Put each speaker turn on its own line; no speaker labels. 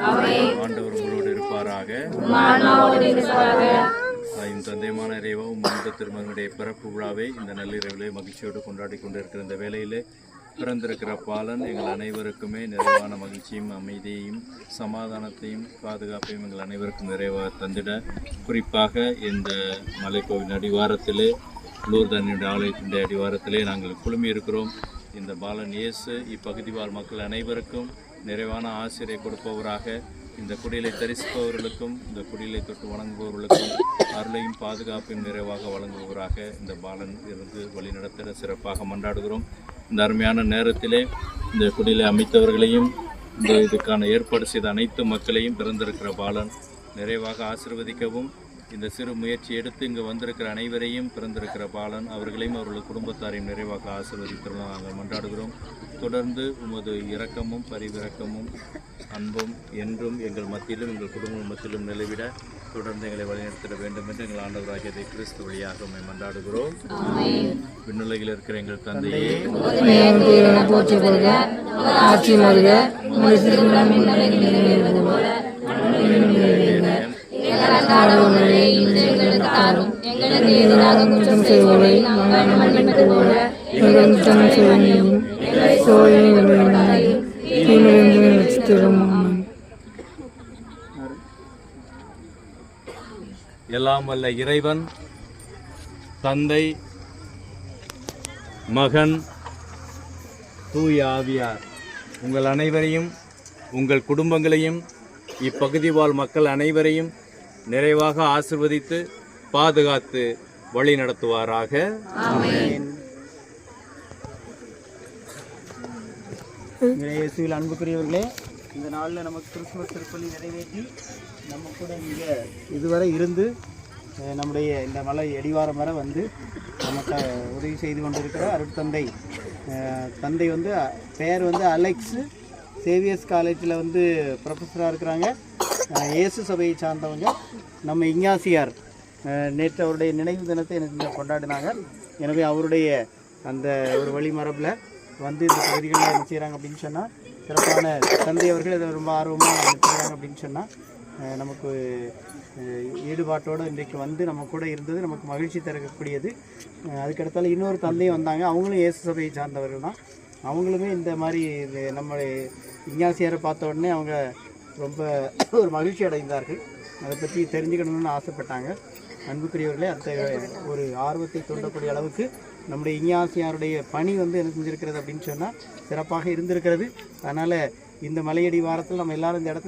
ஆண்டவர் உங்களோடு இருப்பாராக. தந்தையமான இறைவன் மனித திருமகனுடைய பிறப்பு விழாவை இந்த நள்ளிரவிலே மகிழ்ச்சியோடு கொண்டாடி கொண்டிருக்கிற இந்த வேளையிலே பிறந்திருக்கிற பாலன் எங்கள் அனைவருக்குமே நிறைவான மகிழ்ச்சியும் அமைதியையும் சமாதானத்தையும் பாதுகாப்பையும் எங்கள் அனைவருக்கும் நிறைவாக தந்திட, குறிப்பாக இந்த மலைக்கோவில் அடிவாரத்திலே லூர்தன்னுடைய ஆலயத்தினுடைய அடிவாரத்திலே நாங்கள் குழுமி இருக்கிறோம். இந்த பாலன் இயேசு இப்பகுதி வாழ் மக்கள் அனைவருக்கும் நிறைவான ஆசிரியை கொடுப்பவராக, இந்த குடிலை தரிசிப்பவர்களுக்கும் இந்த குடிலை தொட்டு வணங்குபவர்களுக்கும் அருளையும் பாதுகாப்பையும் நிறைவாக வழங்குபவராக இந்த பாலன் இருந்து வழிநடத்த சிறப்பாக மன்றாடுகிறோம். இந்த அருமையான நேரத்திலே இந்த குடிலை அமைத்தவர்களையும் இதுக்கான ஏற்பாடு செய்த அனைத்து மக்களையும் பிறந்திருக்கிற பாலன் நிறைவாக ஆசீர்வதிக்கவும், இந்த சிறு முயற்சி எடுத்து இங்கு வந்திருக்கிற அனைவரையும் பிறந்திருக்கிற பாலன் அவர்களையும் அவர்கள் குடும்பத்தாரையும் நிறைவாக ஆசீர்வதித்துள்ள நாங்கள் மன்றாடுகிறோம். தொடர்ந்து உமது இரக்கமும் பரிவிரக்கமும் அன்பும் என்றும் எங்கள் மத்தியிலும் எங்கள் குடும்ப மத்தியிலும் நிலைவிட தொடர்ந்து எங்களை வழிநடத்திட வேண்டும் என்று எங்கள் ஆண்டவராகிய கிறிஸ்து வழியாக உம்மை மன்றாடுகிறோம். விண்ணுலகில் இருக்கிற எங்கள் தந்தையே, எல்லாம் வல்ல இறைவன் தந்தை, மகன், தூய ஆவியார் உங்கள் அனைவரையும் உங்கள் குடும்பங்களையும் இப்பகுதி வாழ் மக்கள் அனைவரையும் நிறைவாக ஆசிர்வதித்து பாதுகாத்து வழி நடத்துவாராக.
இயேசுவில் அன்புக்குரியவர்களே, இந்த நாளில் நமக்கு கிறிஸ்துமஸ் திருப்பலி நிறைவேற்றி நம்ம கூட இங்கே இதுவரை இருந்து நம்முடைய இந்த மலை அடிவாரம் வரை வந்து நமக்கு உதவி செய்து கொண்டிருக்கிற அருட்தந்தை தந்தை வந்து பெயர் வந்து அலெக்ஸ், சேவியர்ஸ் காலேஜில் வந்து ப்ரொஃபஸராக இருக்கிறாங்க. இயேசு சபையை சார்ந்தவங்க. நம்ம இஞ்ஞாசியார் நேற்று அவருடைய நினைவு தினத்தை எனக்கு கொண்டாடினாங்க. எனவே அவருடைய அந்த ஒரு வழிமரபில் வந்து இந்த பகுதிகளில் என்ன செய்கிறாங்க அப்படின்னு சொன்னால், சிறப்பான தந்தை அவர்கள் இதை ரொம்ப ஆர்வமாக செய்கிறாங்க அப்படின்னு சொன்னால், நமக்கு ஈடுபாட்டோடு இன்றைக்கு வந்து நம்ம கூட இருந்தது நமக்கு மகிழ்ச்சி தரக்கூடியது. அதுக்கடுத்தால இன்னொரு தந்தையும் வந்தாங்க. அவங்களும் இயேசு சபையை சார்ந்தவர்கள் தான். அவங்களுமே இந்த மாதிரி நம்ம இஞ்ஞாசியாரை பார்த்த உடனே அவங்க ரொம்ப ஒரு மகிழ்ச்சி அடைந்தார்கள். அதை பற்றி தெரிஞ்சுக்கணும்னு ஆசைப்பட்டாங்க. அன்புக்குரியவர்களே, அந்த ஒரு ஆர்வத்தை தூண்டக்கூடிய அளவுக்கு நம்முடைய இஞ்ஞாசியாருடைய பணி வந்து என்ன செஞ்சுருக்கிறது அப்படின்னு சொன்னால் சிறப்பாக இருந்திருக்கிறது. அதனால் இந்த மலையடி வாரத்தில் நம்ம எல்லாரும் இந்த இடத்துல